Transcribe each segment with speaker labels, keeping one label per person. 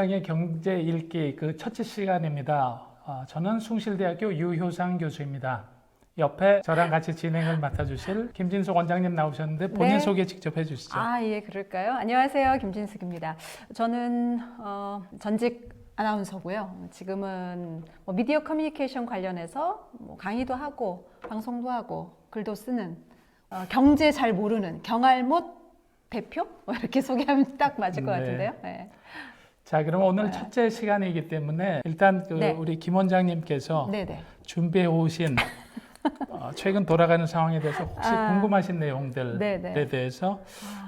Speaker 1: 유효상의 경제 읽기 그 첫째 시간입니다. 저는 숭실대학교 유효상 교수입니다. 옆에 저랑 같이 진행을 맡아주실 김진숙 원장님 나오셨는데 본인
Speaker 2: 네.
Speaker 1: 소개 직접 해주시죠.
Speaker 2: 예, 그럴까요? 안녕하세요, 김진숙입니다. 저는 전직 아나운서고요. 지금은 미디어 커뮤니케이션 관련해서 강의도 하고 방송도 하고 글도 쓰는 경제 잘 모르는 경알못 대표? 이렇게 소개하면 딱 맞을 것 같은데요. 네.
Speaker 1: 자, 그럼 오늘 첫째 시간이기 때문에 일단
Speaker 2: 네.
Speaker 1: 우리 김 원장님께서
Speaker 2: 네네.
Speaker 1: 준비해 오신 최근 돌아가는 상황에 대해서 혹시 궁금하신 내용들에
Speaker 2: 네네.
Speaker 1: 대해서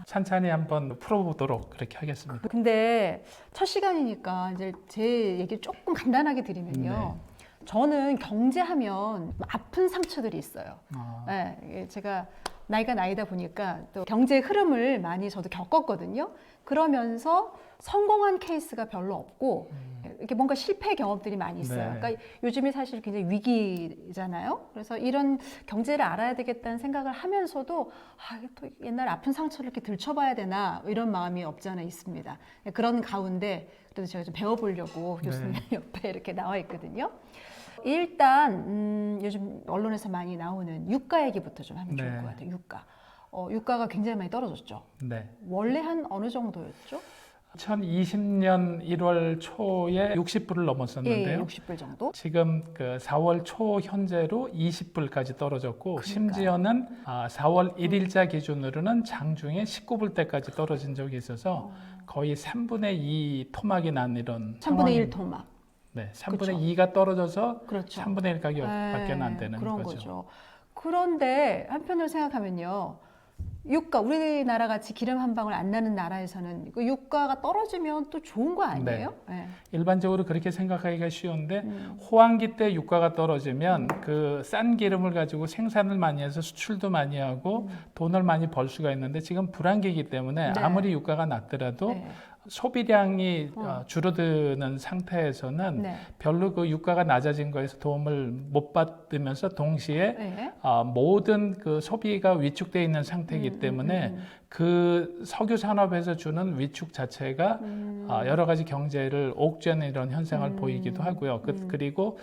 Speaker 1: 찬찬히 한번 풀어보도록 그렇게 하겠습니다.
Speaker 2: 근데 첫 시간이니까 이제 제 얘기를 조금 간단하게 드리면요. 저는 경제하면 아픈 상처들이 있어요. 네, 이게 제가 나이가 나이다 보니까 또 경제 흐름을 많이 저도 겪었거든요. 그러면서 성공한 케이스가 별로 없고 이렇게 뭔가 실패 경험들이 많이 있어요.
Speaker 1: 네.
Speaker 2: 그러니까 요즘이 사실 굉장히 위기잖아요. 그래서 이런 경제를 알아야 되겠다는 생각을 하면서도 또 옛날 아픈 상처를 이렇게 들춰봐야 되나 이런 마음이 없지 않아 있습니다. 그런 가운데 그래도 제가 좀 배워보려고 교수님 옆에 이렇게 나와 있거든요. 일단 요즘 언론에서 많이 나오는 유가 얘기부터 좀 하면 좋을 것 같아요. 유가. 유가가 굉장히 많이 떨어졌죠.
Speaker 1: 네.
Speaker 2: 원래 한 어느 정도였죠?
Speaker 1: 2020년 1월 초에 60불을 넘었었는데요.
Speaker 2: 예, 60불 정도?
Speaker 1: 지금 그 4월 초 현재로 20불까지 떨어졌고 심지어는 4월 1일자 기준으로는 장중에 19불대까지 떨어진 적이 있어서 거의 3분의 2 토막이 난 이런
Speaker 2: 3분의 1 토막.
Speaker 1: 네, 3분의
Speaker 2: 그렇죠.
Speaker 1: 2가 떨어져서
Speaker 2: 그렇죠.
Speaker 1: 3분의 1 가격밖에 안 되는
Speaker 2: 그런
Speaker 1: 거죠.
Speaker 2: 그런데 한편으로 생각하면요. 유가, 우리나라 같이 기름 한 방울 안 나는 나라에서는 그 유가가 떨어지면 또 좋은 거 아니에요? 네.
Speaker 1: 일반적으로 그렇게 생각하기가 쉬운데 호황기 때 유가가 떨어지면 그 싼 기름을 가지고 생산을 많이 해서 수출도 많이 하고 돈을 많이 벌 수가 있는데 지금 불황기이기 때문에 아무리 유가가 낮더라도 소비량이 줄어드는 상태에서는 별로 그 유가가 낮아진 거에서 도움을 못 받으면서 동시에 모든 그 소비가 위축되어 있는 상태이기 때문에 그 석유 산업에서 주는 위축 자체가 여러 가지 경제를 옥죄는 이런 현상을 보이기도 하고요. 그리고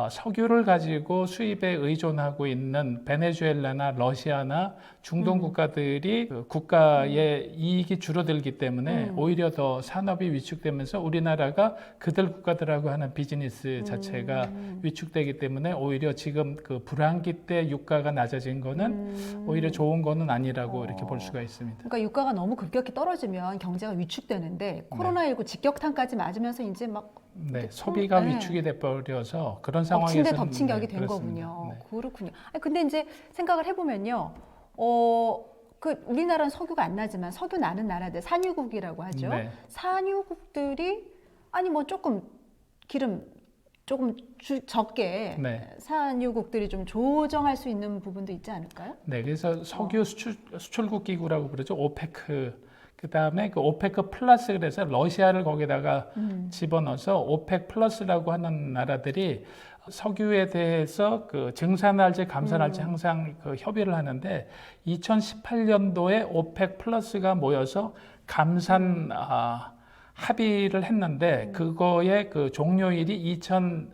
Speaker 1: 석유를 가지고 수입에 의존하고 있는 베네수엘라나 러시아나 중동 국가들이 그 국가의 이익이 줄어들기 때문에 오히려 더 산업이 위축되면서 우리나라가 그들 국가들하고 하는 비즈니스 자체가 위축되기 때문에 오히려 지금 그 불황기 때 유가가 낮아진 거는 오히려 좋은 거는 아니라고 이렇게 볼 수가 있습니다.
Speaker 2: 그러니까 유가가 너무 급격히 떨어지면 경제가 위축되는데 코로나19 직격탄까지 맞으면서 이제 막
Speaker 1: 소비가 위축이 돼버려서 그런 상황에서
Speaker 2: 엎친 데 덮친 격이 된 거군요. 그렇군요. 근데 이제 생각을 해보면요, 그 우리나라는 석유가 안 나지만 석유 나는 나라들 산유국이라고 하죠. 산유국들이 뭐 조금 기름 조금 적게 산유국들이 좀 조정할 수 있는 부분도 있지 않을까요? 네,
Speaker 1: 그래서 석유 수출국 기구라고 부르죠. 오페크. 그다음에 그 오페크 플러스 그래서 러시아를 거기다가 집어넣어서 오펙 플러스라고 하는 나라들이 석유에 대해서 그 증산할지 감산할지 항상 그 협의를 하는데 2018년도에 오펙 플러스가 모여서 감산 합의를 했는데 그거의 그 종료일이 2020년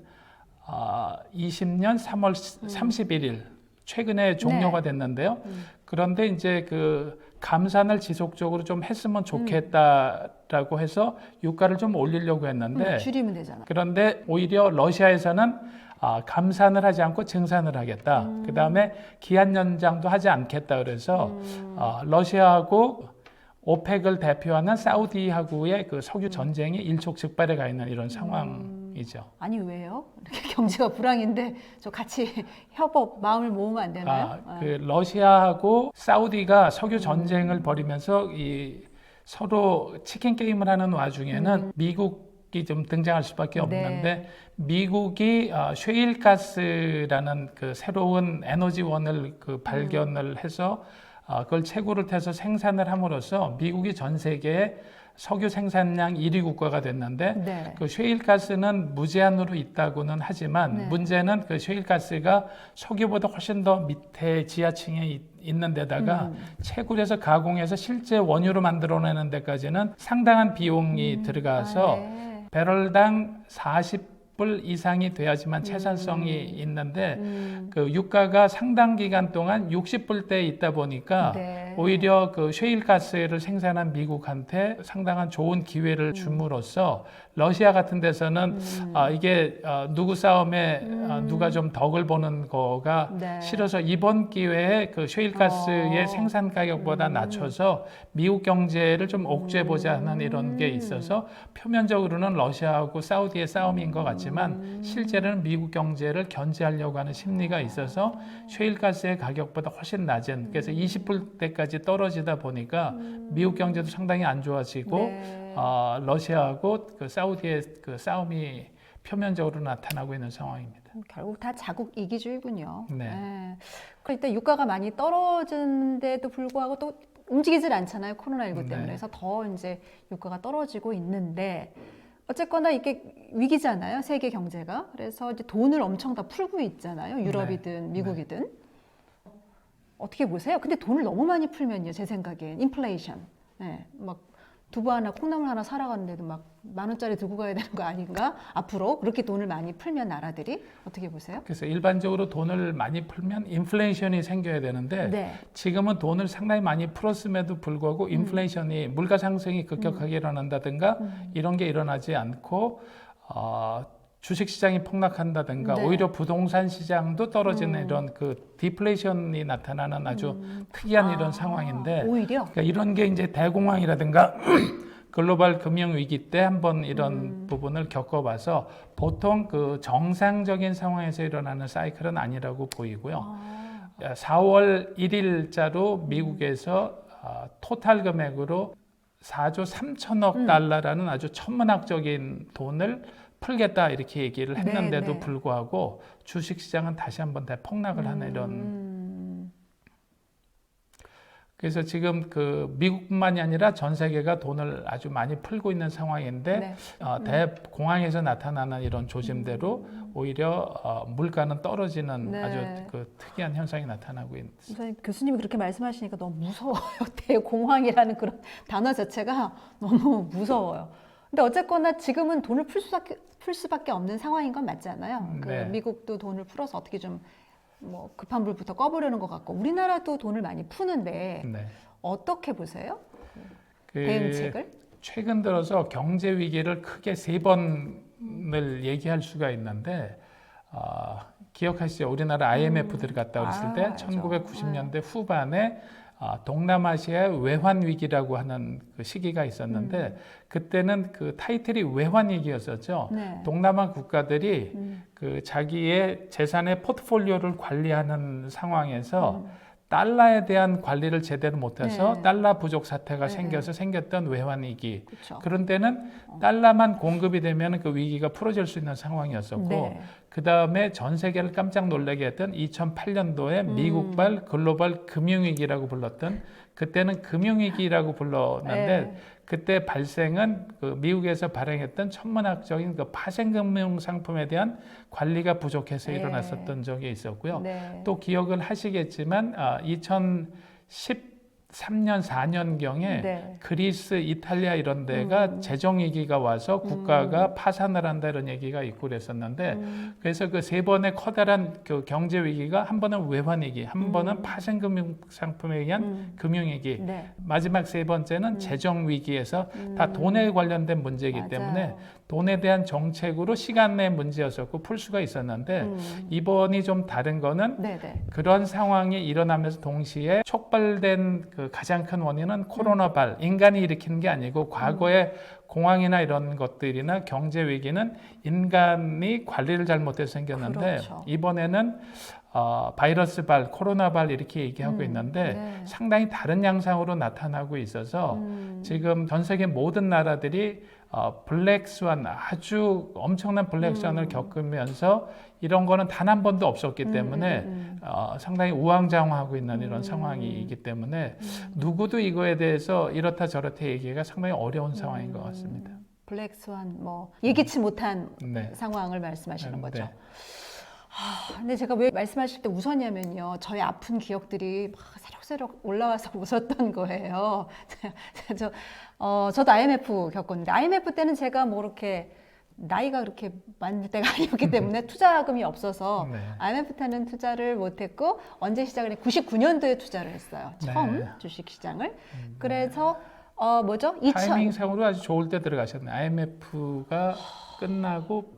Speaker 1: 3월 31일 최근에 종료가 됐는데요. 그런데 이제 그 감산을 지속적으로 좀 했으면 좋겠다라고 해서 유가를 좀 올리려고 했는데
Speaker 2: 줄이면 되잖아.
Speaker 1: 그런데 오히려 러시아에서는 감산을 하지 않고 증산을 하겠다. 그다음에 기한 연장도 하지 않겠다. 그래서 러시아하고 오펙을 대표하는 사우디하고의 그 석유 전쟁이 일촉즉발에 가 있는 이런 상황이죠.
Speaker 2: 아니 왜요? 이렇게 경제가 불황인데 저 같이 협업 마음을 모으면 안 되나요?
Speaker 1: 그 러시아하고 사우디가 석유 전쟁을 벌이면서 이 서로 치킨 게임을 하는 와중에는 미국이 좀 등장할 수밖에 없는데 미국이 셰일가스라는 그 새로운 에너지원을 그 발견을 해서 그걸 채굴을 해서 생산을 함으로써 미국이 전 세계에 석유 생산량 1위 국가가 됐는데 그 셰일가스는 무제한으로 있다고는 하지만 문제는 그 셰일가스가 석유보다 훨씬 더 밑에 지하층에 있는 데다가 채굴해서 가공해서 실제 원유로 만들어내는 데까지는 상당한 비용이 들어가서 배럴당 40불 이상이 돼야지만 채산성이 있는데 그 유가가 상당 기간 동안 60불대에 있다 보니까
Speaker 2: 네.
Speaker 1: 오히려 그 셰일가스를 생산한 미국한테 상당한 좋은 기회를 줌으로써 러시아 같은 데서는 이게 누구 싸움에 누가 좀 덕을 보는 거가
Speaker 2: 네.
Speaker 1: 싫어서 이번 기회에 그 셰일가스의 생산 가격보다 낮춰서 미국 경제를 좀 옥죄보자 하는 이런 게 있어서 표면적으로는 러시아하고 사우디의 싸움인 것 같지만 실제로는 미국 경제를 견제하려고 하는 심리가 있어서 셰일가스의 가격보다 훨씬 낮은 그래서 20불대까지 떨어지다 보니까 미국 경제도 상당히 안 좋아지고
Speaker 2: 네.
Speaker 1: 러시아하고 그 사우디의 그 싸움이 표면적으로 나타나고 있는 상황입니다.
Speaker 2: 결국 다 자국 이기주의군요.
Speaker 1: 네.
Speaker 2: 네. 그러니까 유가가 많이 떨어지는데도 불구하고 또 움직이질 않잖아요. 코로나19 때문에.
Speaker 1: 네.
Speaker 2: 그래서 더 이제 유가가 떨어지고 있는데 어쨌거나 이게 위기잖아요. 세계 경제가. 그래서 이제 돈을 엄청 다 풀고 있잖아요. 유럽이든 미국이든. 어떻게 보세요? 근데 돈을 너무 많이 풀면요. 제 생각엔 인플레이션. 네. 막 두부 하나 콩나물 하나 사러 갔는데도 막 10,000원짜리 들고 가야 되는 거 아닌가? 앞으로 그렇게 돈을 많이 풀면 나라들이 어떻게 보세요?
Speaker 1: 그래서 일반적으로 돈을 많이 풀면 인플레이션이 생겨야 되는데
Speaker 2: 네.
Speaker 1: 지금은 돈을 상당히 많이 풀었음에도 불구하고 인플레이션이 물가 상승이 급격하게 일어난다든가 이런 게 일어나지 않고 주식 시장이 폭락한다든가
Speaker 2: 네.
Speaker 1: 오히려 부동산 시장도 떨어지는 이런 그 디플레이션이 나타나는 아주 특이한 이런 상황인데
Speaker 2: 오히려
Speaker 1: 그러니까 이런 게 이제 대공황이라든가 글로벌 금융 위기 때 한번 이런 부분을 겪어봐서 보통 그 정상적인 상황에서 일어나는 사이클은 아니라고 보이고요. 4월 1일자로 미국에서 토탈 금액으로 4조 3천억 달러라는 아주 천문학적인 돈을 풀겠다 이렇게 얘기를 했는데도
Speaker 2: 네.
Speaker 1: 불구하고 주식시장은 다시 한번 대폭락을 하는 이런 그래서 지금 그 미국뿐만이 아니라 전 세계가 돈을 아주 많이 풀고 있는 상황인데
Speaker 2: 네.
Speaker 1: 대공황에서 나타나는 이런 조짐대로 오히려 물가는 떨어지는
Speaker 2: 네.
Speaker 1: 아주 그 특이한 현상이 나타나고 있습니다.
Speaker 2: 선생님, 교수님이 그렇게 말씀하시니까 너무 무서워요. 대공황이라는 그런 단어 자체가 너무 무서워요. 근데 어쨌거나 지금은 돈을 풀 수밖에 없는 상황인 건 맞잖아요. 그
Speaker 1: 네.
Speaker 2: 미국도 돈을 풀어서 어떻게 좀 뭐 급한 불부터 꺼보려는 것 같고 우리나라도 돈을 많이 푸는데
Speaker 1: 네.
Speaker 2: 어떻게 보세요?
Speaker 1: 그
Speaker 2: 대응책을?
Speaker 1: 최근 들어서 경제 위기를 크게 3번을 얘기할 수가 있는데 기억하시죠? 우리나라 IMF 들어갔다 그랬을 때
Speaker 2: 알죠.
Speaker 1: 1990년대 후반에 동남아시아의 외환 위기라고 하는 그 시기가 있었는데 그때는 그 타이틀이 외환 위기였었죠.
Speaker 2: 네.
Speaker 1: 동남아 국가들이 그 자기의 재산의 포트폴리오를 관리하는 상황에서 달러에 대한 관리를 제대로 못해서
Speaker 2: 네.
Speaker 1: 달러 부족 사태가
Speaker 2: 네.
Speaker 1: 생겨서 생겼던 외환 위기.
Speaker 2: 그렇죠.
Speaker 1: 그런 때는 달러만 공급이 되면 그 위기가 풀어질 수 있는 상황이었었고
Speaker 2: 네.
Speaker 1: 그 다음에 전 세계를 깜짝 놀라게 했던 2008년도에 미국발 글로벌 금융위기라고 불렀던 그때는 금융위기라고 불렀는데
Speaker 2: 네.
Speaker 1: 그때 발생은 그 미국에서 발행했던 천문학적인 그 파생금융 상품에 대한 관리가 부족해서
Speaker 2: 네.
Speaker 1: 일어났었던 적이 있었고요.
Speaker 2: 네.
Speaker 1: 또 기억을 하시겠지만 2013년 4년경에
Speaker 2: 네.
Speaker 1: 그리스, 이탈리아 이런 데가 재정 위기가 와서 국가가 파산을 한다 이런 얘기가 있고 그랬었는데 그래서 그 3번의 커다란 그 경제 위기가 한 번은 외환 위기, 한 번은 파생금융 상품에 의한 금융 위기,
Speaker 2: 네.
Speaker 1: 마지막 3번째는 재정 위기에서 다 돈에 관련된 문제이기
Speaker 2: 맞아요.
Speaker 1: 때문에 돈에 대한 정책으로 시간 내 문제였었고 풀 수가 있었는데 이번이 좀 다른 거는
Speaker 2: 네네.
Speaker 1: 그런 상황이 일어나면서 동시에 촉발된 그 가장 큰 원인은 코로나발, 인간이 일으키는 게 아니고 과거에 공황이나 이런 것들이나 경제 위기는 인간이 관리를 잘못해서 생겼는데
Speaker 2: 그렇죠.
Speaker 1: 이번에는 바이러스발, 코로나발 이렇게 얘기하고 있는데
Speaker 2: 네.
Speaker 1: 상당히 다른 양상으로 나타나고 있어서 지금 전 세계 모든 나라들이 블랙스완 아주 엄청난 블랙스완을 겪으면서 이런 거는 단 한 번도 없었기 때문에 상당히 우왕좌왕하고 있는 이런 상황이기 때문에 누구도 이거에 대해서 이렇다 저렇다 얘기가 상당히 어려운 상황인 것 같습니다.
Speaker 2: 블랙스완 뭐 예기치 못한
Speaker 1: 네.
Speaker 2: 상황을 말씀하시는 거죠.
Speaker 1: 네.
Speaker 2: 근데 제가 왜 말씀하실 때 웃었냐면요. 저의 아픈 기억들이 막 새록새록 올라와서 웃었던 거예요. 저도 IMF 겪었는데 IMF 때는 제가 뭐 이렇게 나이가 그렇게 많을 때가 아니었기 때문에 투자금이 없어서
Speaker 1: 네.
Speaker 2: IMF 때는 투자를 못했고 언제 시작을 했? 99년도에 투자를 했어요. 처음
Speaker 1: 네.
Speaker 2: 주식시장을. 그래서 뭐죠?
Speaker 1: 타이밍상으로 아주 좋을 때 들어가셨네. IMF가 끝나고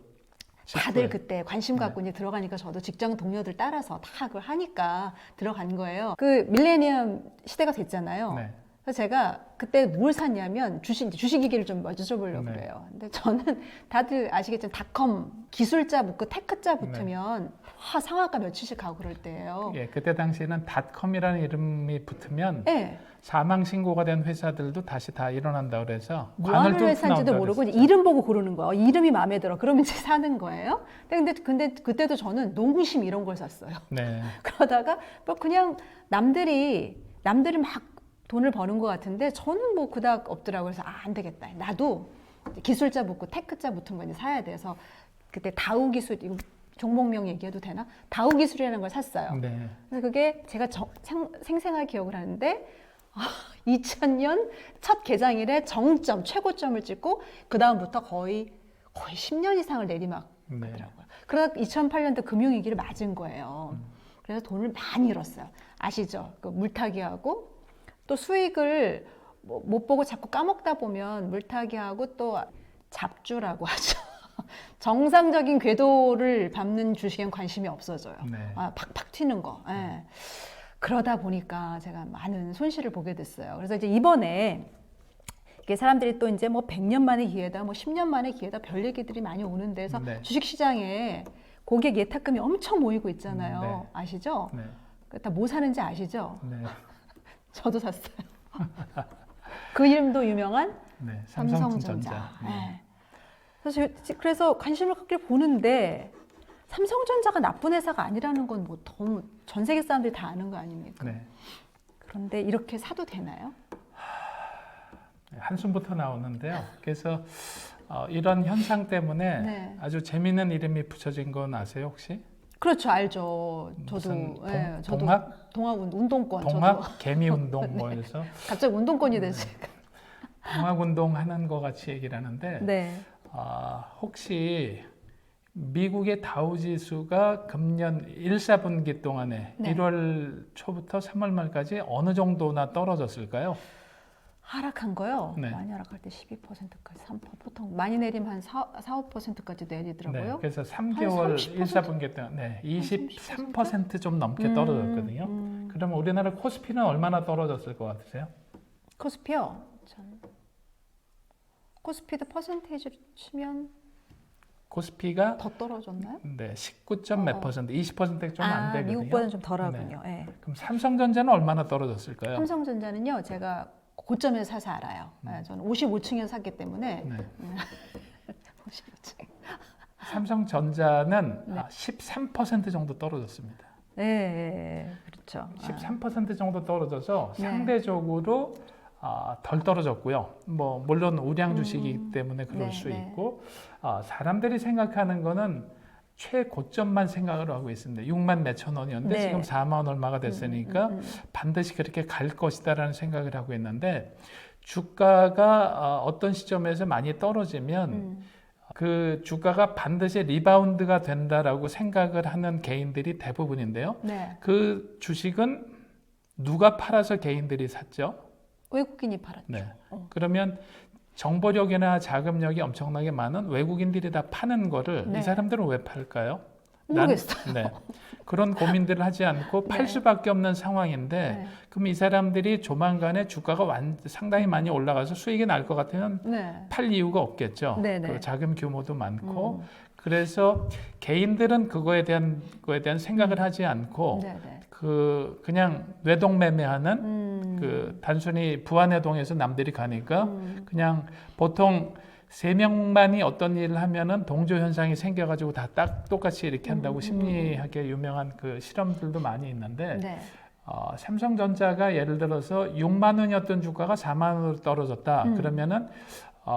Speaker 2: 다들
Speaker 1: 직후에.
Speaker 2: 그때 관심 갖고 이제 들어가니까 저도 직장 동료들 따라서 다 그걸 하니까 들어간 거예요. 그 밀레니엄 시대가 됐잖아요.
Speaker 1: 네.
Speaker 2: 그래서 제가 그때 뭘 샀냐면 주식 얘기를 좀 여쭤보려고
Speaker 1: 네.
Speaker 2: 그래요. 근데 저는 다들 아시겠지만 닷컴 기술자 붙고 테크자 붙으면 와, 상한가 며칠씩 가고 그럴 때예요.
Speaker 1: 예, 그때 당시에는 닷컴이라는 이름이 붙으면
Speaker 2: 네.
Speaker 1: 사망 신고가 된 회사들도 다시 다 일어난다 그래서
Speaker 2: 뭐 하는
Speaker 1: 뚫고
Speaker 2: 회사인지도
Speaker 1: 나온다
Speaker 2: 모르고
Speaker 1: 그랬었죠.
Speaker 2: 이름 보고 고르는 거예요. 이름이 마음에 들어. 그러면 이제 사는 거예요. 근데 그때도 저는 농심 이런 걸 샀어요.
Speaker 1: 네.
Speaker 2: 그러다가 뭐 그냥 남들이 막 돈을 버는 것 같은데 저는 뭐 그닥 없더라고요. 그래서 안 되겠다. 나도 기술자 붙고 테크자 붙은 거 이제 사야 돼서 그때 다우 기술 이거 종목명 얘기해도 되나? 다우 기술이라는 걸 샀어요.
Speaker 1: 네.
Speaker 2: 그래서 그게 제가 생생하게 기억을 하는데 2000년 첫 개장일에 정점 최고점을 찍고 그 다음부터 거의 10년 이상을 내리막하더라고요.
Speaker 1: 네.
Speaker 2: 그러다 2008년도 금융위기를 맞은 거예요. 그래서 돈을 많이 잃었어요. 아시죠? 그 물타기하고 또 수익을 못 보고 자꾸 까먹다 보면 물타기하고 또 잡주라고 하죠. 정상적인 궤도를 밟는 주식엔 관심이 없어져요.
Speaker 1: 네.
Speaker 2: 팍팍 튀는 거. 예. 그러다 보니까 제가 많은 손실을 보게 됐어요. 그래서 이제 이번에 이게 사람들이 또 이제 뭐 100년 만의 기회다, 뭐 10년 만의 기회다, 별 얘기들이 많이 오는 데서
Speaker 1: 네.
Speaker 2: 주식시장에 고객 예탁금이 엄청 모이고 있잖아요.
Speaker 1: 네.
Speaker 2: 아시죠?
Speaker 1: 네.
Speaker 2: 다 뭐 사는지 아시죠?
Speaker 1: 네.
Speaker 2: 저도 샀어요. 그 이름도 유명한
Speaker 1: 네.
Speaker 2: 삼성전자. 네. 그래서 관심을 갖게 보는데 삼성전자가 나쁜 회사가 아니라는 건 뭐 전 세계 사람들이 다 아는 거 아닙니까?
Speaker 1: 네.
Speaker 2: 그런데 이렇게 사도 되나요?
Speaker 1: 한숨부터 나오는데요. 그래서 이런 현상 때문에
Speaker 2: 네.
Speaker 1: 아주 재미있는 이름이 붙여진 건 아세요 혹시?
Speaker 2: 그렇죠, 알죠.
Speaker 1: 무슨
Speaker 2: 저도 저도
Speaker 1: 동학?
Speaker 2: 운동권.
Speaker 1: 동학 개미 운동 뭐
Speaker 2: 네.
Speaker 1: 해서
Speaker 2: 갑자기 운동권이 됐어요.
Speaker 1: 동학 운동 하는 거 같이 얘기를 하는데
Speaker 2: 네.
Speaker 1: 혹시 미국의 다우 지수가 금년 1사분기 동안에
Speaker 2: 네.
Speaker 1: 1월 초부터 3월 말까지 어느 정도나 떨어졌을까요?
Speaker 2: 하락한 거요?
Speaker 1: 네.
Speaker 2: 많이 하락할 때 12%까지 3%, 보통 많이 내리면 한 4, 5%까지 내리더라고요.
Speaker 1: 네, 그래서 3개월
Speaker 2: 30%?
Speaker 1: 1사분기 동안 23%좀 넘게 떨어졌거든요. 그러면 우리나라 코스피는 얼마나 떨어졌을 것 같으세요?
Speaker 2: 코스피요? 코스피도 퍼센테이지로 치면
Speaker 1: 코스피가
Speaker 2: 더 떨어졌나요?
Speaker 1: 네, 19점 몇 퍼센트, 20%가 좀 안 되거든요.
Speaker 2: 미국보다는 좀 덜하군요.
Speaker 1: 네.
Speaker 2: 네.
Speaker 1: 그럼 삼성전자는 얼마나 떨어졌을까요?
Speaker 2: 삼성전자는요, 제가 고점에서 사서 알아요. 저는 55층에서 샀기 때문에.
Speaker 1: 네.
Speaker 2: 55층.
Speaker 1: 삼성전자는
Speaker 2: 네.
Speaker 1: 13% 정도 떨어졌습니다.
Speaker 2: 네, 그렇죠.
Speaker 1: 13% 정도 떨어져서
Speaker 2: 네.
Speaker 1: 상대적으로 덜 떨어졌고요. 뭐 물론 우량 주식이기 때문에 그럴
Speaker 2: 네,
Speaker 1: 수
Speaker 2: 네.
Speaker 1: 있고 사람들이 생각하는 거는 최고점만 생각을 하고 있습니다. 6만 몇천 원이었는데
Speaker 2: 네.
Speaker 1: 지금 4만 얼마가 됐으니까
Speaker 2: 음.
Speaker 1: 반드시 그렇게 갈 것이다라는 생각을 하고 있는데 주가가 어떤 시점에서 많이 떨어지면 그 주가가 반드시 리바운드가 된다라고 생각을 하는 개인들이 대부분인데요.
Speaker 2: 네.
Speaker 1: 그 주식은 누가 팔아서 개인들이 샀죠?
Speaker 2: 외국인이 팔았죠.
Speaker 1: 네. 그러면 정보력이나 자금력이 엄청나게 많은 외국인들이 다 파는 거를
Speaker 2: 네.
Speaker 1: 이 사람들은 왜 팔까요?
Speaker 2: 모르겠어요.
Speaker 1: 네. 그런 고민들을 하지 않고 팔
Speaker 2: 네.
Speaker 1: 수밖에 없는 상황인데
Speaker 2: 네.
Speaker 1: 그럼 이 사람들이 조만간에 주가가 상당히 많이 올라가서 수익이 날 것 같으면
Speaker 2: 네.
Speaker 1: 팔 이유가 없겠죠.
Speaker 2: 네, 네.
Speaker 1: 그 자금 규모도 많고 그래서 개인들은 그거에 대한 생각을 하지 않고
Speaker 2: 네, 네.
Speaker 1: 그냥 뇌동매매하는 그 단순히 부안해동에서 남들이 가니까 그냥 보통 3명만이 어떤 일을 하면은 동조 현상이 생겨가지고 다 딱 똑같이 이렇게 한다고 심리학에 유명한 그 실험들도 많이 있는데
Speaker 2: 네.
Speaker 1: 삼성전자가 예를 들어서 6만 원이었던 주가가 4만 원으로 떨어졌다. 그러면은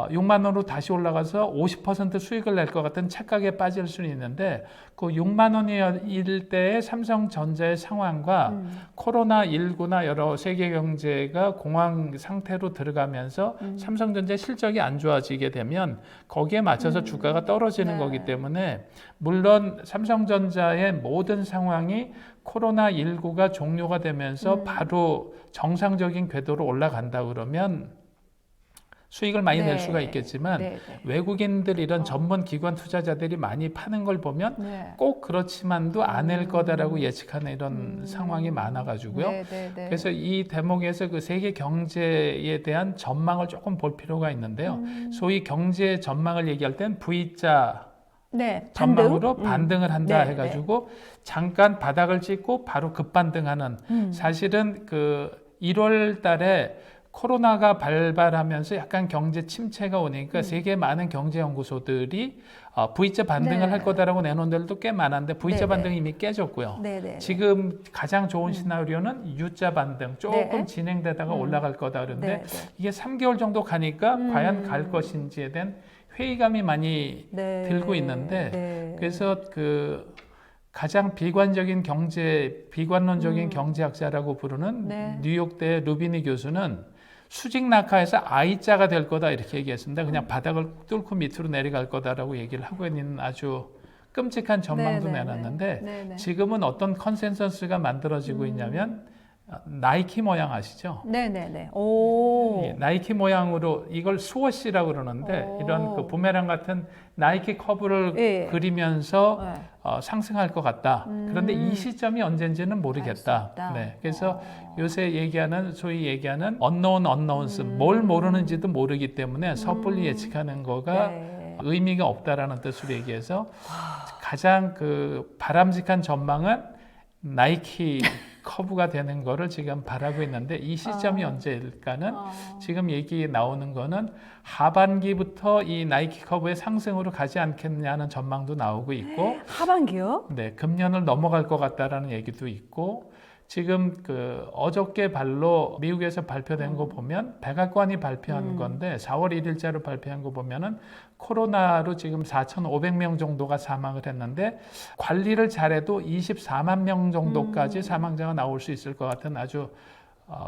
Speaker 1: 6만 원으로 다시 올라가서 50% 수익을 낼 것 같은 착각에 빠질 수는 있는데 그 6만 원일 때의 삼성전자의 상황과 코로나19나 여러 세계 경제가 공황 상태로 들어가면서 삼성전자 실적이 안 좋아지게 되면 거기에 맞춰서 주가가 떨어지는
Speaker 2: 네.
Speaker 1: 거기 때문에 물론 삼성전자의 모든 상황이 코로나19가 종료가 되면서 바로 정상적인 궤도로 올라간다 그러면 수익을 많이 낼
Speaker 2: 네.
Speaker 1: 수가 있겠지만
Speaker 2: 네.
Speaker 1: 외국인들 이런 전문 기관 투자자들이 많이 파는 걸 보면
Speaker 2: 네.
Speaker 1: 꼭 그렇지만도 안 낼 거다라고 예측하는 이런 상황이 많아가지고요.
Speaker 2: 네.
Speaker 1: 그래서 이 대목에서 그 세계 경제에 대한 전망을 조금 볼 필요가 있는데요. 소위 경제 전망을 얘기할 땐 V자
Speaker 2: 네.
Speaker 1: 전망으로 반등을 한다
Speaker 2: 네,
Speaker 1: 해가지고 잠깐 바닥을 찍고 바로 급반등하는 사실은 그 1월 달에 코로나가 발발하면서 약간 경제 침체가 오니까 세계 많은 경제 연구소들이 V자 반등을
Speaker 2: 네.
Speaker 1: 할 거다라고 내놓은 데도 꽤 많았는데 V자
Speaker 2: 네,
Speaker 1: 반등이 이미 깨졌고요.
Speaker 2: 네.
Speaker 1: 지금 가장 좋은 시나리오는 U자 반등 조금
Speaker 2: 네.
Speaker 1: 진행되다가 올라갈 거다 그런데
Speaker 2: 네.
Speaker 1: 이게 3개월 정도 가니까 과연 갈 것인지에 대한 회의감이 많이
Speaker 2: 네.
Speaker 1: 들고 있는데
Speaker 2: 네.
Speaker 1: 그래서 그 가장 비관론적인 경제학자라고 부르는
Speaker 2: 네.
Speaker 1: 뉴욕대 루비니 교수는 수직 낙하에서 I자가 될 거다 이렇게 얘기했습니다. 그냥 바닥을 뚫고 밑으로 내려갈 거다라고 얘기를 하고 있는 아주 끔찍한 전망도 내놨는데
Speaker 2: 네.
Speaker 1: 지금은 어떤 컨센서스가 만들어지고 있냐면 나이키 모양 아시죠?
Speaker 2: 네. 오.
Speaker 1: 예, 나이키 모양으로 이걸 스워시라고 그러는데
Speaker 2: 오.
Speaker 1: 이런 그 부메랑 같은 나이키 커브를
Speaker 2: 예.
Speaker 1: 그리면서
Speaker 2: 네.
Speaker 1: 상승할 것 같다. 그런데 이 시점이 언젠지는
Speaker 2: 알 수
Speaker 1: 모르겠다.
Speaker 2: 없다.
Speaker 1: 네, 그래서 요새 소위 얘기하는 unknowns, 뭘 모르는지도 모르기 때문에 섣불리 예측하는 거가
Speaker 2: 네.
Speaker 1: 의미가 없다라는 뜻으로 얘기해서 가장 그 바람직한 전망은 나이키 커브가 되는 거를 지금 바라고 있는데 이 시점이 언제일까는 지금 얘기 나오는 거는 하반기부터 이 나이키 커브의 상승으로 가지 않겠냐는 전망도 나오고 있고
Speaker 2: 하반기요?
Speaker 1: 네, 금년을 넘어갈 것 같다라는 얘기도 있고 지금 그 어저께 발로 미국에서 발표된 거 보면 백악관이 발표한 건데 4월 1일자로 발표한 거 보면은 코로나로 지금 4,500명 정도가 사망을 했는데 관리를 잘해도 24만 명 정도까지 사망자가 나올 수 있을 것 같은 아주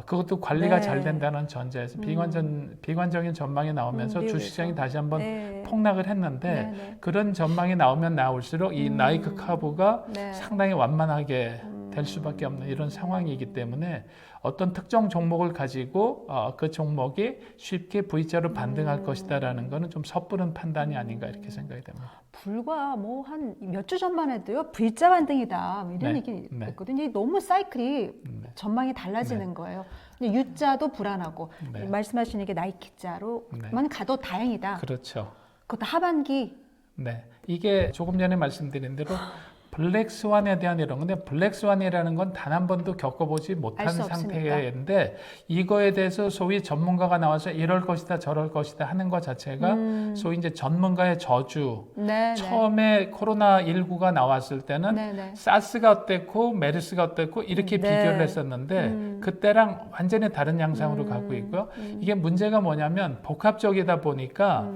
Speaker 1: 그것도 관리가
Speaker 2: 네.
Speaker 1: 잘 된다는 전제에서 비관적인 전망이 나오면서
Speaker 2: 미국에서.
Speaker 1: 주식시장이 다시 한번
Speaker 2: 네.
Speaker 1: 폭락을 했는데
Speaker 2: 네.
Speaker 1: 그런 전망이 나오면 나올수록 이 나이키 커브가
Speaker 2: 네.
Speaker 1: 상당히 완만하게 될 수밖에 없는 이런 상황이기 때문에 어떤 특정 종목을 가지고 그 종목이 쉽게 V자로 반등할 것이다라는 거는 좀 섣부른 판단이 아닌가 이렇게 생각이 됩니다.
Speaker 2: 불과 뭐 한 몇 주 전만 해도요 V자 반등이다 뭐 이런
Speaker 1: 네,
Speaker 2: 얘기
Speaker 1: 네.
Speaker 2: 있거든요. 너무 사이클이
Speaker 1: 네.
Speaker 2: 전망이 달라지는 거예요. 근데 U자도 불안하고
Speaker 1: 네.
Speaker 2: 말씀하시는 게 나이키자로만
Speaker 1: 네.
Speaker 2: 가도 다행이다.
Speaker 1: 그렇죠.
Speaker 2: 그것도 하반기.
Speaker 1: 네, 이게 조금 전에 말씀드린 대로 블랙스완에 대한 이런 건데 블랙스완이라는 건 단 한 번도 겪어보지 못한
Speaker 2: 알수 없으니까.
Speaker 1: 상태인데 이거에 대해서 소위 전문가가 나와서 이럴 것이다 저럴 것이다 하는 것 자체가 소위 이제 전문가의 저주.
Speaker 2: 네.
Speaker 1: 처음에 코로나19가 나왔을 때는
Speaker 2: 네.
Speaker 1: 사스가 어땠고 메르스가 어땠고 이렇게
Speaker 2: 네.
Speaker 1: 비교를 했었는데 그때랑 완전히 다른 양상으로 가고 있고요. 이게 문제가 뭐냐면 복합적이다 보니까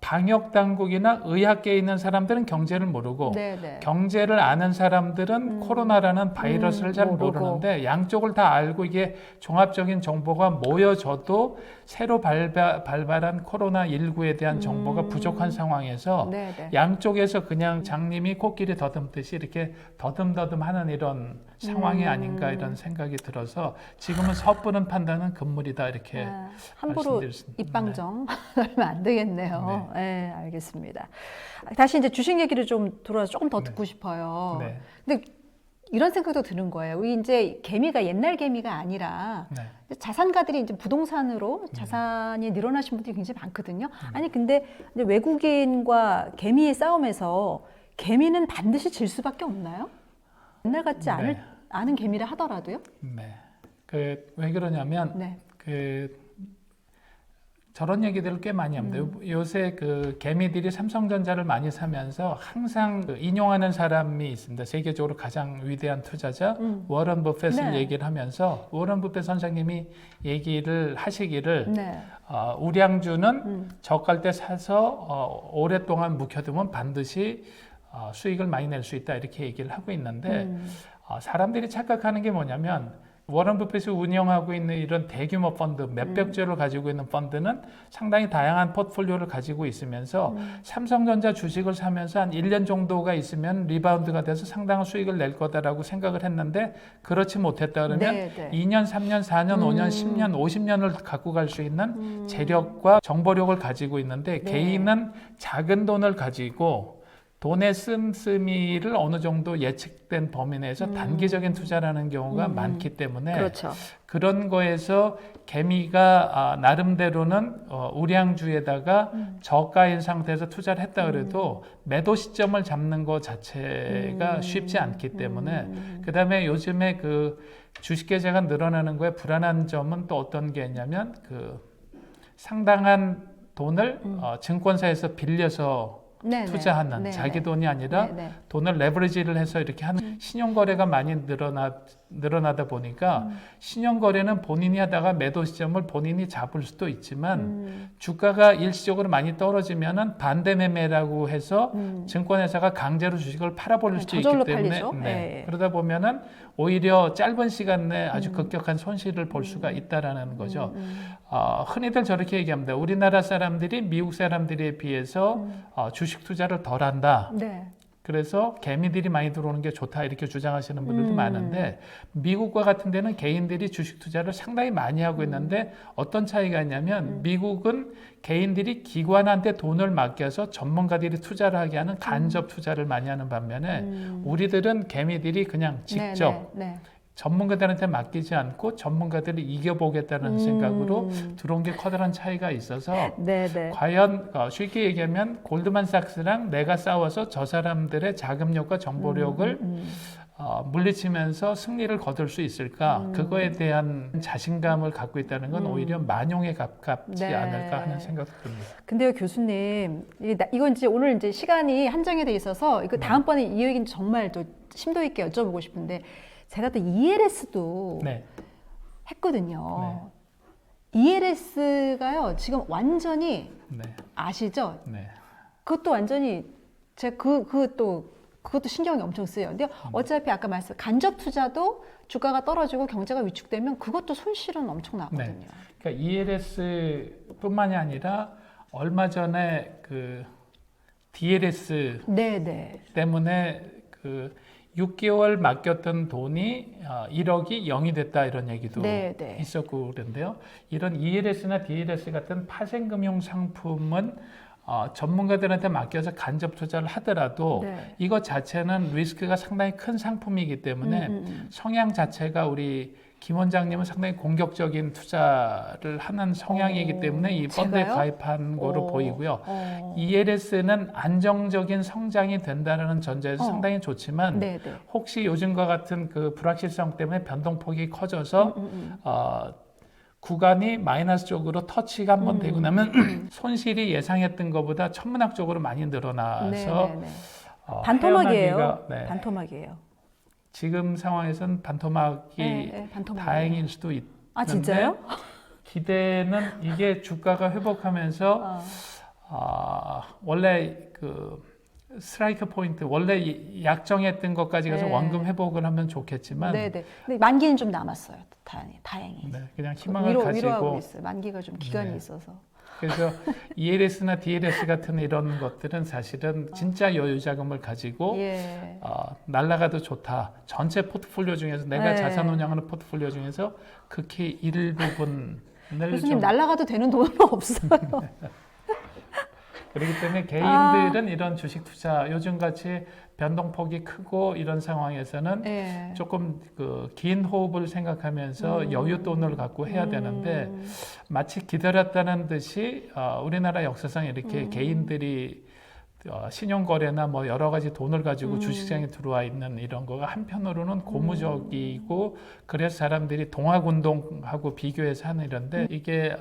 Speaker 1: 방역 당국이나 의학계에 있는 사람들은 경제를 모르고
Speaker 2: 네.
Speaker 1: 경제를 아는 사람들은 코로나라는 바이러스를 잘
Speaker 2: 모르고.
Speaker 1: 모르는데 양쪽을 다 알고 이게 종합적인 정보가 모여져도 새로 발발한 코로나19에 대한 정보가 부족한 상황에서
Speaker 2: 네.
Speaker 1: 양쪽에서 그냥 장님이 코끼리 더듬듯이 이렇게 더듬더듬 하는 이런 상황이 아닌가 이런 생각이 들어서 지금은 섣부른 판단은 금물이다 이렇게
Speaker 2: 함부로
Speaker 1: 말씀드릴 수 있습니다.
Speaker 2: 입방정 하면 안 되겠네요. 네, 알겠습니다. 다시 이제 주식 얘기를 좀 돌아서 조금 더 듣고 싶어요.
Speaker 1: 네.
Speaker 2: 근데 이런 생각도 드는 거예요. 우리 이제 개미가 옛날 개미가 아니라
Speaker 1: 네.
Speaker 2: 자산가들이 이제 부동산으로 자산이 늘어나신 분들이 굉장히 많거든요. 아니 근데 이제 외국인과 개미의 싸움에서 개미는 반드시 질 수밖에 없나요? 옛날 같지 않은 개미라 하더라도요.
Speaker 1: 네. 왜 그러냐면
Speaker 2: 네.
Speaker 1: 저런 얘기들을 꽤 많이 합니다. 요새 그 개미들이 삼성전자를 많이 사면서 항상 그 인용하는 사람이 있습니다. 세계적으로 가장 위대한 투자자 워런 버핏을
Speaker 2: 네.
Speaker 1: 얘기를 하면서 워런 버핏 선생님이 얘기를 하시기를
Speaker 2: 네.
Speaker 1: 우량주는 저갈 때 사서 오랫동안 묵혀두면 반드시 수익을 많이 낼 수 있다 이렇게 얘기를 하고 있는데 사람들이 착각하는 게 뭐냐면 워런 버핏이 운영하고 있는 이런 대규모 펀드 몇백 조를 가지고 있는 펀드는 상당히 다양한 포트폴리오를 가지고 있으면서 삼성전자 주식을 사면서 한 1년 정도가 있으면 리바운드가 돼서 상당한 수익을 낼 거다라고 생각을 했는데 그렇지 못했다 그러면
Speaker 2: 네, 네.
Speaker 1: 2년, 3년, 4년, 5년, 10년, 50년을 갖고 갈 수 있는 재력과 정보력을 가지고 있는데
Speaker 2: 네.
Speaker 1: 개인은 작은 돈을 가지고 돈의 씀씀이를 어느 정도 예측된 범위 내에서 단기적인 투자라는 경우가 많기 때문에
Speaker 2: 그렇죠.
Speaker 1: 그런 거에서 개미가 나름대로는 우량주에다가 저가인 상태에서 투자를 했다 그래도 매도 시점을 잡는 것 자체가 쉽지 않기 때문에 그다음에 요즘에 그 주식 계좌가 늘어나는 거에 불안한 점은 또 어떤 게 있냐면 그 상당한 돈을 증권사에서 빌려서
Speaker 2: 네네.
Speaker 1: 투자하는
Speaker 2: 네네.
Speaker 1: 자기 돈이 아니라
Speaker 2: 네네.
Speaker 1: 돈을 레버리지를 해서 이렇게 하는 신용거래가 많이 늘어나다 보니까 신용거래는 본인이 하다가 매도 시점을 본인이 잡을 수도 있지만 주가가 일시적으로 많이 떨어지면은 반대 매매라고 해서 증권회사가 강제로 주식을 팔아버릴 수도 있기
Speaker 2: 저절로
Speaker 1: 때문에
Speaker 2: 팔리죠. 예.
Speaker 1: 그러다 보면은 오히려 짧은 시간 내에 아주 급격한 손실을 볼 수가 있다라는 거죠. 흔히들 저렇게 얘기합니다. 우리나라 사람들이 미국 사람들에 비해서 주식 투자를 덜 한다.
Speaker 2: 네.
Speaker 1: 그래서 개미들이 많이 들어오는 게 좋다 이렇게 주장하시는 분들도 많은데 미국과 같은 데는 개인들이 주식 투자를 상당히 많이 하고 있는데 어떤 차이가 있냐면 미국은 개인들이 기관한테 돈을 맡겨서 전문가들이 투자를 하게 하는 간접 투자를 많이 하는 반면에 우리들은 개미들이 그냥 직접
Speaker 2: 네, 네, 네.
Speaker 1: 전문가들한테 맡기지 않고 전문가들을 이겨보겠다는 생각으로 들어온 게 커다란 차이가 있어서
Speaker 2: 네, 네.
Speaker 1: 과연 쉽게 얘기하면 골드만삭스랑 내가 싸워서 저 사람들의 자금력과 정보력을 물리치면서 승리를 거둘 수 있을까? 그거에 대한 자신감을 갖고 있다는 건 오히려 만용에 가깝지
Speaker 2: 네.
Speaker 1: 않을까 하는 생각도 듭니다.
Speaker 2: 근데요, 교수님, 이건 이제 오늘 이제 시간이 한정이 돼 있어서 이거 다음번에 이 얘기는 정말 또 심도 있게 여쭤보고 싶은데 제가 또 ELS도
Speaker 1: 네.
Speaker 2: 했거든요. ELS가요, 지금 완전히
Speaker 1: 네.
Speaker 2: 아시죠?
Speaker 1: 네.
Speaker 2: 그것도 완전히 제가 그것도 신경이 엄청 쓰여요. 근데 어차피 아까 말씀 간접 투자도 주가가 떨어지고 경제가 위축되면 그것도 손실은 엄청 나거든요.
Speaker 1: 그러니까 ELS뿐만이 아니라 얼마 전에 그 DLS
Speaker 2: 네네.
Speaker 1: 때문에 그 6개월 맡겼던 돈이 1억이 0이 됐다 이런 얘기도
Speaker 2: 네네.
Speaker 1: 있었고 그런데요. 이런 ELS나 DLS 같은 파생금융 상품은 전문가들한테 맡겨서 간접 투자를 하더라도
Speaker 2: 네.
Speaker 1: 이것 자체는 리스크가 상당히 큰 상품이기 때문에 성향 자체가 우리 김 원장님은 상당히 공격적인 투자를 하는 성향이기 때문에 이 펀드에
Speaker 2: 제가요?
Speaker 1: 가입한 거로 보이고요. ELS는 안정적인 성장이 된다는 전제에서 상당히 좋지만
Speaker 2: 네네.
Speaker 1: 혹시 요즘과 같은 그 불확실성 때문에 변동폭이 커져서 구간이 마이너스 쪽으로 터치가 한번 되고 나면 손실이 예상했던 것보다 천문학적으로 많이 늘어나서
Speaker 2: 네네네. 반토막이에요.
Speaker 1: 헤어나기가, 네.
Speaker 2: 반토막이에요.
Speaker 1: 지금 상황에서는 반토막이
Speaker 2: 네, 반토막이에요.
Speaker 1: 다행일 수도 있는데
Speaker 2: 아 진짜요?
Speaker 1: 기대는 이게 주가가 회복하면서 원래 그 스트라이크 포인트 원래 약정했던 것까지 가서
Speaker 2: 네.
Speaker 1: 원금 회복을 하면 좋겠지만
Speaker 2: 네네. 근데 만기는 좀 남았어요. 다행히.
Speaker 1: 네, 그냥 희망을
Speaker 2: 위로하고
Speaker 1: 가지고
Speaker 2: 있어요. 만기가 좀 기간이
Speaker 1: 네.
Speaker 2: 있어서.
Speaker 1: 그래서 ELS나 DLS 같은 이런 것들은 사실은 진짜 여유 자금을 가지고
Speaker 2: 예.
Speaker 1: 날라가도 좋다. 전체 포트폴리오 중에서 내가
Speaker 2: 네.
Speaker 1: 자산 운영하는 포트폴리오 중에서 극히 일부분을
Speaker 2: 교수님
Speaker 1: 좀
Speaker 2: 날라가도 되는 돈은 없어요.
Speaker 1: 그렇기 때문에 개인들은 이런 주식 투자 요즘 같이 변동폭이 크고 이런 상황에서는
Speaker 2: 예.
Speaker 1: 조금 그 긴 호흡을 생각하면서 여윳돈을 갖고 해야 되는데 마치 기다렸다는 듯이 우리나라 역사상 이렇게 개인들이 신용거래나 뭐 여러 가지 돈을 가지고 주식시장에 들어와 있는 이런 거가 한편으로는 고무적이고 그래서 사람들이 동학운동하고 비교해서 하는 이런데 이게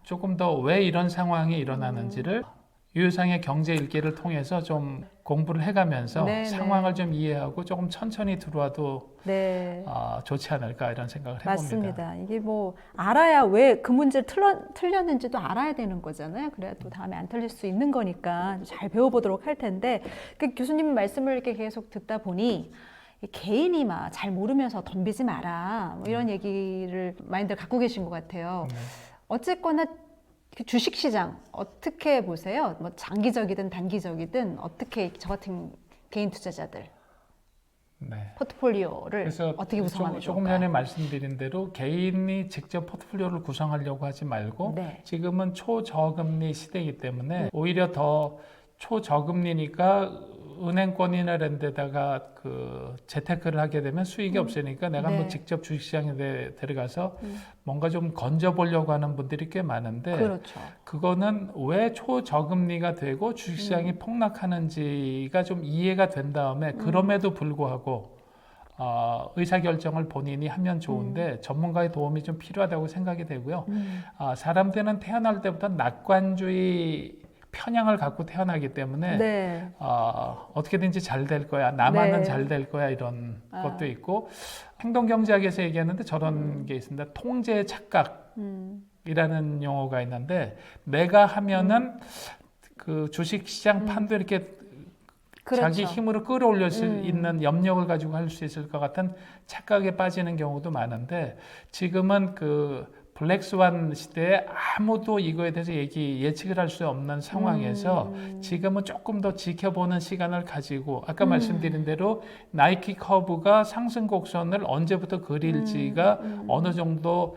Speaker 1: 조금 더 왜 이런 상황이 일어나는지를 유효상의 경제 일기를 통해서 좀 공부를 해가면서
Speaker 2: 네,
Speaker 1: 상황을
Speaker 2: 네.
Speaker 1: 좀 이해하고 조금 천천히 들어와도
Speaker 2: 네.
Speaker 1: 좋지 않을까 이런 생각을 해봅니다.
Speaker 2: 맞습니다. 이게 뭐 알아야 왜 그 문제를 틀렸는지도 알아야 되는 거잖아요. 그래야 또 다음에 안 틀릴 수 있는 거니까 잘 배워보도록 할 텐데 그 교수님 말씀을 이렇게 계속 듣다 보니 이 개인이 막 잘 모르면서 덤비지 마라 뭐 이런 얘기를 많이들 갖고 계신 것 같아요.
Speaker 1: 네.
Speaker 2: 어쨌거나 그 주식시장 어떻게 보세요? 뭐 장기적이든 단기적이든 어떻게 저 같은 개인 투자자들
Speaker 1: 네.
Speaker 2: 포트폴리오를
Speaker 1: 그래서
Speaker 2: 어떻게 구성하면
Speaker 1: 조금
Speaker 2: 좋을까요?
Speaker 1: 전에 말씀드린 대로 개인이 직접 포트폴리오를 구성하려고 하지 말고
Speaker 2: 네.
Speaker 1: 지금은 초저금리 시대이기 때문에 오히려 더 초저금리니까 은행권이나 이런 데다가 그 재테크를 하게 되면 수익이 없으니까 내가
Speaker 2: 네.
Speaker 1: 한번 직접 주식시장에 들어가서 뭔가 좀 건져보려고 하는 분들이 꽤 많은데
Speaker 2: 그렇죠.
Speaker 1: 그거는 왜 초저금리가 되고 주식시장이 폭락하는지가 좀 이해가 된 다음에 그럼에도 불구하고 의사결정을 본인이 하면 좋은데 전문가의 도움이 좀 필요하다고 생각이 되고요. 사람들은 태어날 때부터 낙관주의 편향을 갖고 태어나기 때문에
Speaker 2: 네.
Speaker 1: 어떻게든지 잘 될 거야, 나만은
Speaker 2: 네.
Speaker 1: 잘 될 거야 이런 것도 있고 행동경제학에서 얘기하는데 저런 게 있습니다. 통제 착각이라는 용어가 있는데 내가 하면은 그 주식시장 판도 이렇게
Speaker 2: 그렇죠.
Speaker 1: 자기 힘으로 끌어올릴 수 있는 염력을 가지고 할 수 있을 것 같은 착각에 빠지는 경우도 많은데 지금은 그 블랙스완 시대에 아무도 이거에 대해서 예측을 할 수 없는 상황에서 지금은 조금 더 지켜보는 시간을 가지고 아까 말씀드린 대로 나이키 커브가 상승 곡선을 언제부터 그릴지가 어느 정도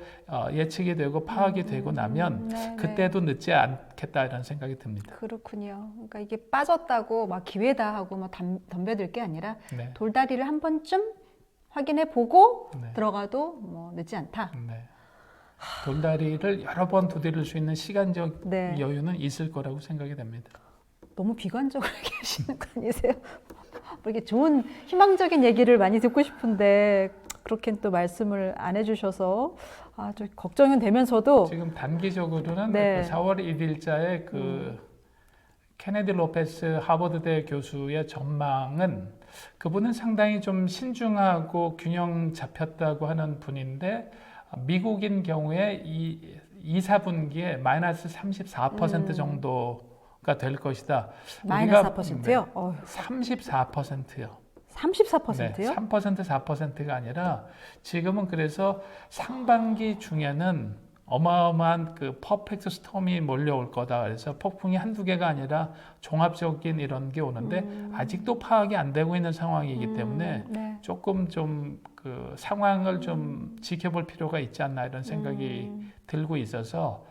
Speaker 1: 예측이 되고 파악이 되고 나면
Speaker 2: 네,
Speaker 1: 그때도 늦지 않겠다 이런 생각이 듭니다.
Speaker 2: 그렇군요. 그러니까 이게 빠졌다고 막 기회다 하고 막 덤벼들 게 아니라
Speaker 1: 네.
Speaker 2: 돌다리를 한 번쯤 확인해 보고
Speaker 1: 네.
Speaker 2: 들어가도 뭐 늦지 않다.
Speaker 1: 네. 돌다리를 여러 번 두드릴 수 있는 시간적
Speaker 2: 네.
Speaker 1: 여유는 있을 거라고 생각이 됩니다.
Speaker 2: 너무 비관적으로 얘기하시는 거 아니세요? 뭐 이렇게 좋은 희망적인 얘기를 많이 듣고 싶은데 그렇게 또 말씀을 안 해주셔서 좀 걱정은 되면서도
Speaker 1: 지금 단기적으로는
Speaker 2: 네.
Speaker 1: 그 4월 1일자에 그 케네디 로페스 하버드대 교수의 전망은 그분은 상당히 좀 신중하고 균형 잡혔다고 하는 분인데 미국인 경우에 2, 4분기에 마이너스 34% 정도가 될 것이다.
Speaker 2: 마이너스 4%요?
Speaker 1: 34%요.
Speaker 2: 34%요?
Speaker 1: 네, 3% 4%가 아니라 지금은 그래서 상반기 중에는 어마어마한 그 퍼펙트 스톰이 몰려올 거다. 그래서 폭풍이 한두 개가 아니라 종합적인 이런 게 오는데 아직도 파악이 안 되고 있는 상황이기 때문에
Speaker 2: 네.
Speaker 1: 조금 좀 그 상황을 좀 지켜볼 필요가 있지 않나 이런 생각이 들고 있어서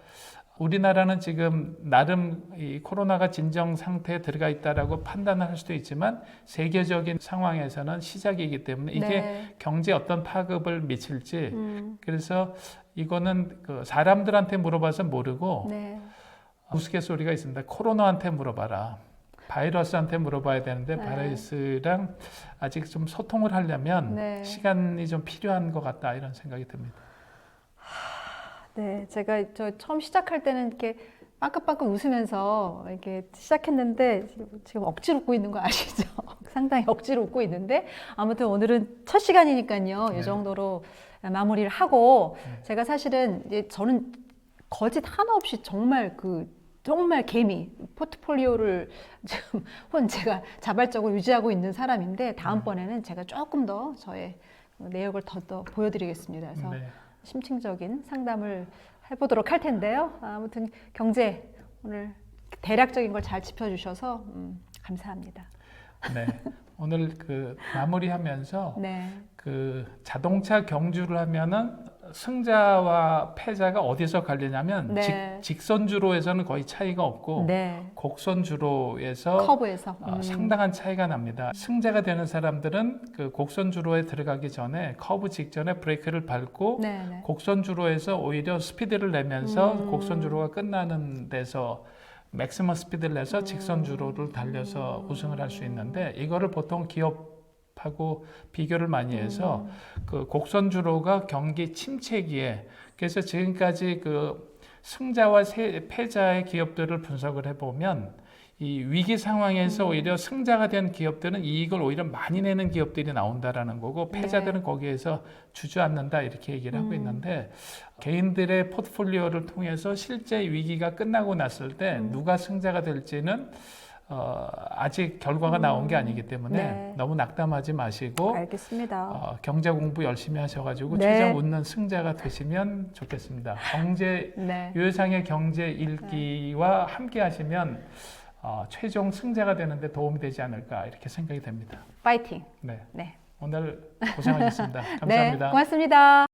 Speaker 1: 우리나라는 지금 나름 이 코로나가 진정 상태에 들어가 있다라고 판단을 할 수도 있지만 세계적인 상황에서는 시작이기 때문에 이게
Speaker 2: 네.
Speaker 1: 경제에 어떤 파급을 미칠지 그래서 이거는 그 사람들한테 물어봐서 모르고
Speaker 2: 네.
Speaker 1: 우스갯소리가 있습니다. 코로나한테 물어봐라. 바이러스한테 물어봐야 되는데
Speaker 2: 네.
Speaker 1: 바이러스랑 아직 좀 소통을 하려면
Speaker 2: 네.
Speaker 1: 시간이 좀 필요한 것 같다 이런 생각이 듭니다.
Speaker 2: 네, 제가 저 처음 시작할 때는 이렇게 빠긋빠긋 웃으면서 이렇게 시작했는데 지금 억지로 웃고 있는 거 아시죠? 상당히 억지로 웃고 있는데 아무튼 오늘은 첫 시간이니까요. 이 정도로 마무리를 하고 제가 사실은 이제 저는 거짓 하나 없이 정말 정말 개미 포트폴리오를 지금 제가 자발적으로 유지하고 있는 사람인데 다음번에는 제가 조금 더 저의 내역을 더 보여드리겠습니다. 그래서
Speaker 1: 네.
Speaker 2: 심층적인 상담을 해보도록 할 텐데요. 아무튼 경제 오늘 대략적인 걸 잘 짚어주셔서 감사합니다.
Speaker 1: 네. 오늘 그 마무리하면서
Speaker 2: 네.
Speaker 1: 그 자동차 경주를 하면은 승자와 패자가 어디서 갈리냐면
Speaker 2: 네.
Speaker 1: 직선주로에서는 거의 차이가 없고
Speaker 2: 네.
Speaker 1: 곡선주로에서
Speaker 2: 커브에서
Speaker 1: 상당한 차이가 납니다. 승자가 되는 사람들은 그 곡선주로에 들어가기 전에 커브 직전에 브레이크를 밟고
Speaker 2: 네, 네.
Speaker 1: 곡선주로에서 오히려 스피드를 내면서 곡선주로가 끝나는 데서 맥시멈 스피드를 내서 직선주로를 달려서 우승을 할 수 있는데 이거를 보통 기업하고 비교를 많이 해서 그 곡선주로가 경기 침체기에 그래서 지금까지 그 승자와 패자의 기업들을 분석을 해보면 이 위기 상황에서 오히려 승자가 된 기업들은 이익을 오히려 많이 내는 기업들이 나온다라는 거고 패자들은 거기에서 주저앉는다 이렇게 얘기를 하고 있는데 개인들의 포트폴리오를 통해서 실제 위기가 끝나고 났을 때 누가 승자가 될지는 아직 결과가 나온 게 아니기 때문에 너무 낙담하지 마시고
Speaker 2: 알겠습니다.
Speaker 1: 경제 공부 열심히 하셔가지고
Speaker 2: 네.
Speaker 1: 최종 웃는 승자가 되시면 좋겠습니다. 유효상의 경제 읽기와 함께 하시면 최종 승자가 되는데 도움이 되지 않을까 이렇게 생각이 됩니다.
Speaker 2: 파이팅.
Speaker 1: 네.
Speaker 2: 네.
Speaker 1: 오늘 고생하셨습니다.
Speaker 2: 네,
Speaker 1: 감사합니다.
Speaker 2: 고맙습니다.